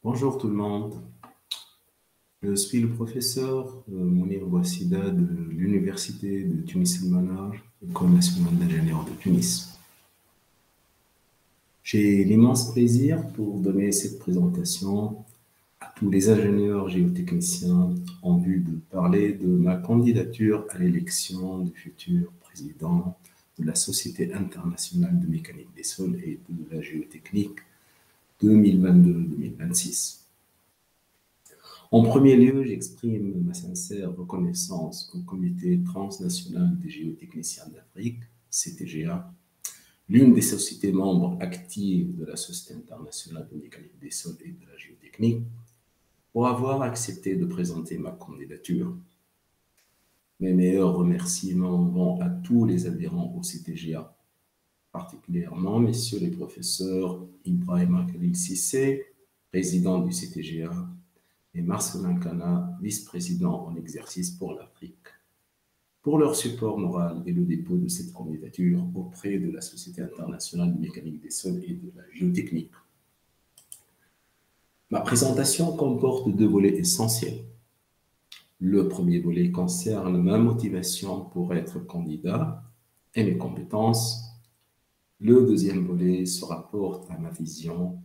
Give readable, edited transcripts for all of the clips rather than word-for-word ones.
Bonjour tout le monde, je suis le professeur Mounir Bouassida de l'Université de Tunis El Manaj, École nationale d'ingénieurs de Tunis. J'ai l'immense plaisir pour donner cette présentation à tous les ingénieurs géotechniciens en vue de parler de ma candidature à l'élection du futur président de la Société internationale de mécanique des sols et de la géotechnique 2022-2026. En premier lieu, j'exprime ma sincère reconnaissance au Comité transnational des géotechniciens d'Afrique, CTGA, l'une des sociétés membres actives de la Société internationale de mécanique des sols et de la géotechnique, pour avoir accepté de présenter ma candidature. Mes meilleurs remerciements vont à tous les adhérents au CTGA, particulièrement messieurs les professeurs Ibrahim Khalil Sissé, président du CTGA, et Marcelin Cana, vice-président en exercice pour l'Afrique, pour leur support moral et le dépôt de cette candidature auprès de la Société internationale de mécanique des sols et de la géotechnique. Ma présentation comporte deux volets essentiels. Le premier volet concerne ma motivation pour être candidat et mes compétences. Le deuxième volet se rapporte à ma vision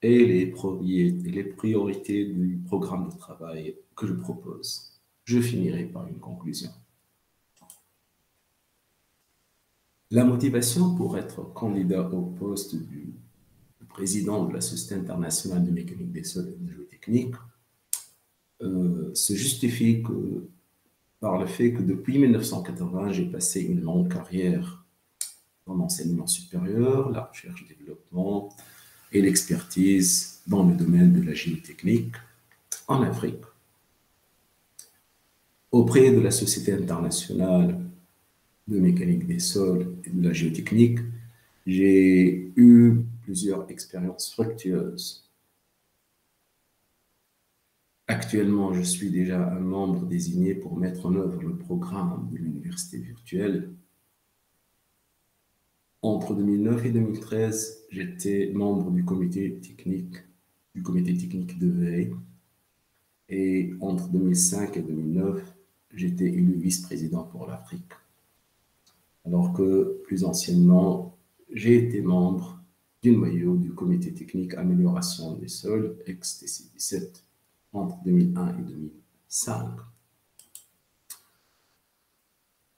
et les priorités du programme de travail que je propose. Je finirai par une conclusion. La motivation pour être candidat au poste du président de la Société internationale de mécanique des sols et de géotechnique se justifie par le fait que depuis 1980, j'ai passé une longue carrière dans l'enseignement supérieur, la recherche et développement et l'expertise dans le domaine de la géotechnique en Afrique. Auprès de la Société internationale de mécanique des sols et de la géotechnique, j'ai eu plusieurs expériences fructueuses. Actuellement, je suis déjà un membre désigné pour mettre en œuvre le programme de l'université virtuelle. Entre 2009 et 2013, j'étais membre du comité technique de veille. Et entre 2005 et 2009, j'étais élu vice-président pour l'Afrique. Alors que plus anciennement, j'ai été membre du noyau du comité technique amélioration des sols, ex-TC17, entre 2001 et 2005.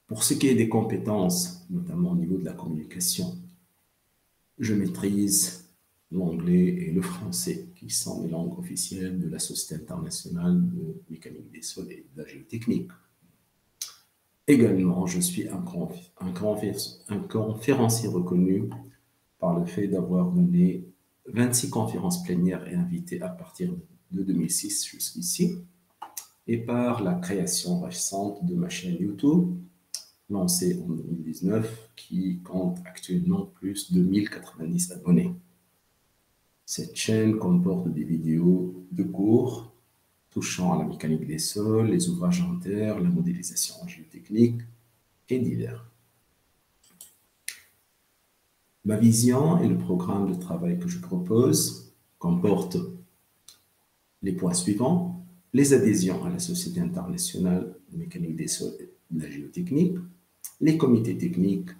Pour ce qui est des compétences, notamment au niveau de la communication, je maîtrise l'anglais et le français, qui sont les langues officielles de la Société internationale de mécanique des sols et de la géotechnique. Également, je suis un conférencier reconnu par le fait d'avoir donné 26 conférences plénières et invitées à partir de 2006 jusqu'ici, et par la création récente de ma chaîne YouTube, lancée en 2019, qui compte actuellement plus de 1090 abonnés. Cette chaîne comporte des vidéos de cours touchant à la mécanique des sols, les ouvrages en terre, la modélisation géotechnique et divers. Ma vision et le programme de travail que je propose comportent les points suivants: les adhésions à la Société internationale de mécanique des sols et de la géotechnique, les comités techniques,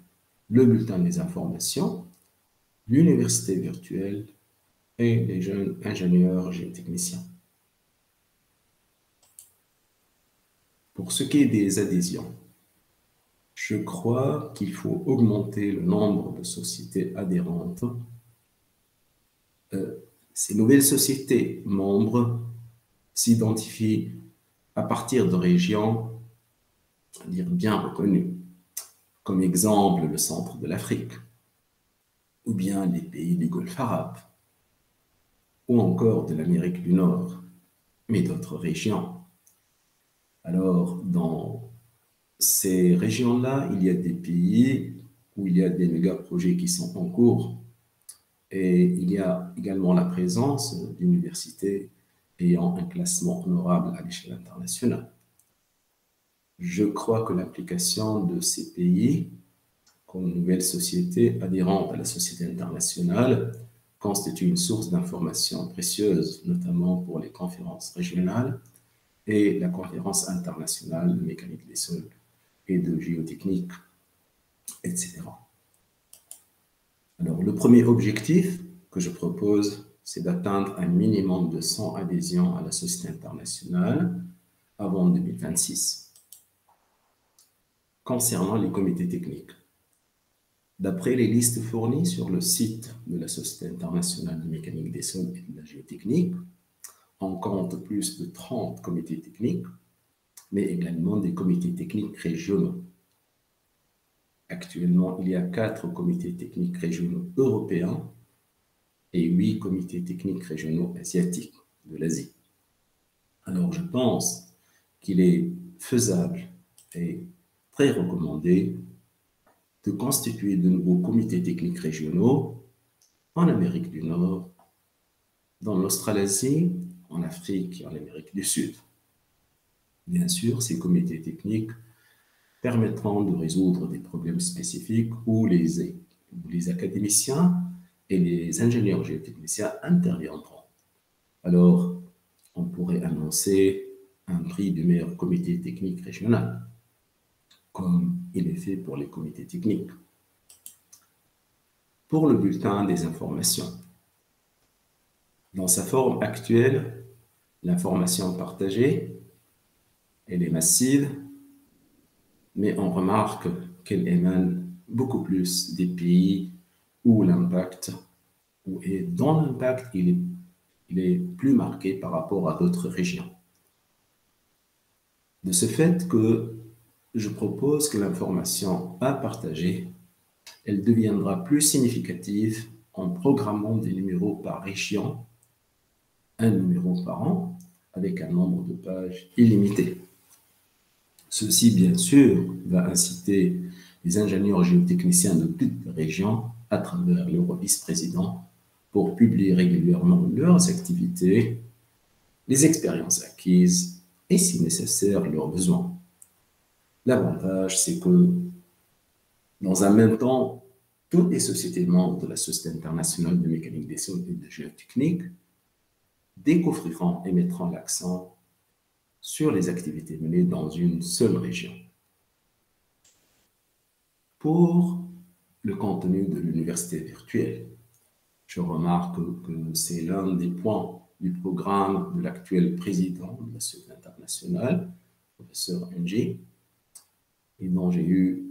le bulletin des informations, l'université virtuelle et les jeunes ingénieurs géotechniciens. Pour ce qui est des adhésions, je crois qu'il faut augmenter le nombre de sociétés adhérentes. Ces nouvelles sociétés membres s'identifient à partir de régions, bien reconnues, comme exemple le centre de l'Afrique, ou bien les pays du Golfe arabe, ou encore de l'Amérique du Nord, mais d'autres régions. Alors, dans ces régions-là, il y a des pays où il y a des méga-projets qui sont en cours, et il y a également la présence d'universités ayant un classement honorable à l'échelle internationale. Je crois que l'implication de ces pays comme nouvelle société adhérente à la société internationale constitue une source d'information précieuse, notamment pour les conférences régionales et la conférence internationale de mécanique des sols et de géotechnique, etc. Alors, le premier objectif que je propose, c'est d'atteindre un minimum de 100 adhésions à la Société internationale avant 2026. Concernant les comités techniques, d'après les listes fournies sur le site de la Société internationale de mécanique des sols et de la géotechnique, on compte plus de 30 comités techniques, mais également des comités techniques régionaux. Actuellement, il y a 4 comités techniques régionaux européens et 8 comités techniques régionaux asiatiques de l'Asie. Alors, je pense qu'il est faisable et très recommandé de constituer de nouveaux comités techniques régionaux en Amérique du Nord, dans l'Australasie, en Afrique et en Amérique du Sud. Bien sûr, ces comités techniques permettront de résoudre des problèmes spécifiques où les académiciens et les ingénieurs géotechniciens interviendront. Alors, on pourrait annoncer un prix du meilleur comité technique régional, comme il est fait pour les comités techniques. Pour le bulletin des informations, dans sa forme actuelle, l'information partagée, elle est massive, mais on remarque qu'elle émane beaucoup plus des pays où l'impact, et dont l'impact, il est plus marqué par rapport à d'autres régions. De ce fait que je propose que l'information à partager, elle deviendra plus significative en programmant des numéros par région, un numéro par an, avec un nombre de pages illimité. Ceci, bien sûr, va inciter les ingénieurs géotechniciens de toutes les régions à travers leur vice-président pour publier régulièrement leurs activités, les expériences acquises et, si nécessaire, leurs besoins. L'avantage, c'est que, dans un même temps, toutes les sociétés membres de la Société internationale de mécanique des sols et de géotechnique découvriront et mettront l'accent sur les activités menées dans une seule région. Pour le contenu de l'université virtuelle, je remarque que c'est l'un des points du programme de l'actuel président de la Société internationale, professeur Ng, et dont j'ai eu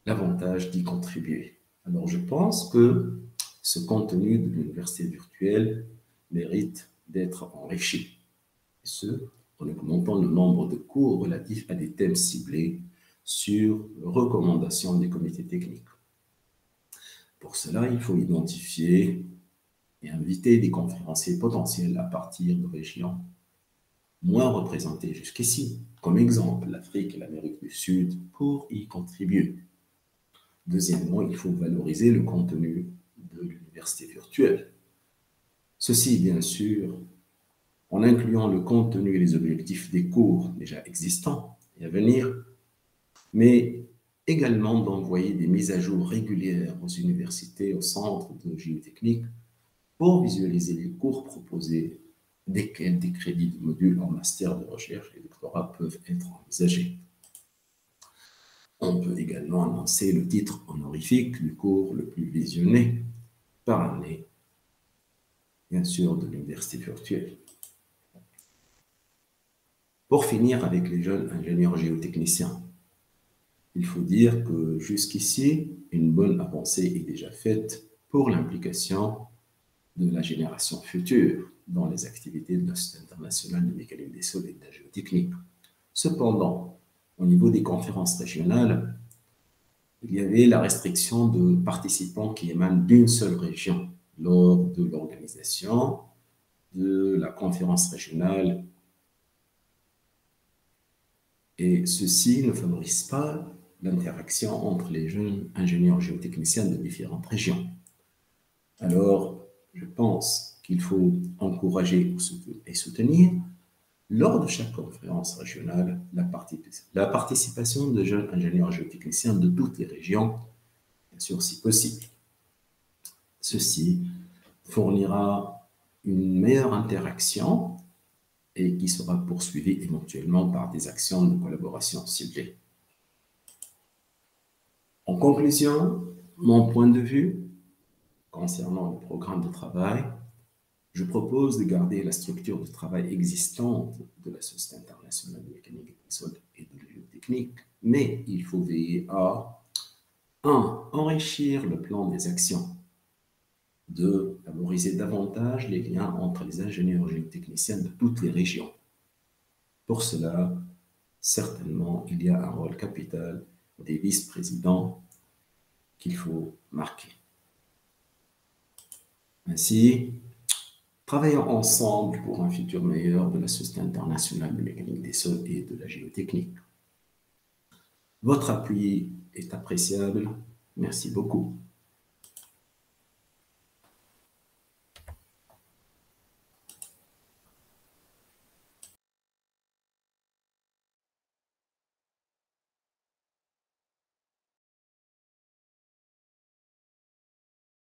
l'avantage d'y contribuer. Alors, je pense que ce contenu de l'université virtuelle mérite d'être enrichi, et ce, en augmentant le nombre de cours relatifs à des thèmes ciblés sur recommandation des comités techniques. Pour cela, il faut identifier et inviter des conférenciers potentiels à partir de régions moins représentées jusqu'ici, comme exemple l'Afrique et l'Amérique du Sud, pour y contribuer. Deuxièmement, il faut valoriser le contenu de l'université virtuelle. Ceci, bien sûr, en incluant le contenu et les objectifs des cours déjà existants et à venir, mais également d'envoyer des mises à jour régulières aux universités, aux centres de géotechnique, pour visualiser les cours proposés, desquels des crédits de modules en master de recherche et doctorat peuvent être envisagés. On peut également annoncer le titre honorifique du cours le plus visionné par année, bien sûr, de l'université virtuelle. Pour finir avec les jeunes ingénieurs géotechniciens, il faut dire que jusqu'ici, une bonne avancée est déjà faite pour l'implication de la génération future dans les activités de la Société internationale de mécanique des sols et de la géotechnique. Cependant, au niveau des conférences régionales, il y avait la restriction de participants qui émanent d'une seule région lors de l'organisation de la conférence régionale. Et ceci ne favorise pas l'interaction entre les jeunes ingénieurs géotechniciens de différentes régions. Alors, je pense qu'il faut encourager et soutenir, lors de chaque conférence régionale, la participation de jeunes ingénieurs géotechniciens de toutes les régions, bien sûr si possible. Ceci fournira une meilleure interaction et qui sera poursuivie éventuellement par des actions de collaboration ciblées. En conclusion, mon point de vue concernant le programme de travail, je propose de garder la structure de travail existante de la Société internationale de mécanique des sols et de la géotechnique, mais il faut veiller à 1. Enrichir le plan des actions. 2. Favoriser davantage les liens entre les ingénieurs géotechniciens de toutes les régions. Pour cela, certainement, il y a un rôle capital des vice-présidents qu'il faut marquer. Ainsi, travaillons ensemble pour un futur meilleur de la Société internationale de mécanique des sols et de la géotechnique. Votre appui est appréciable. Merci beaucoup.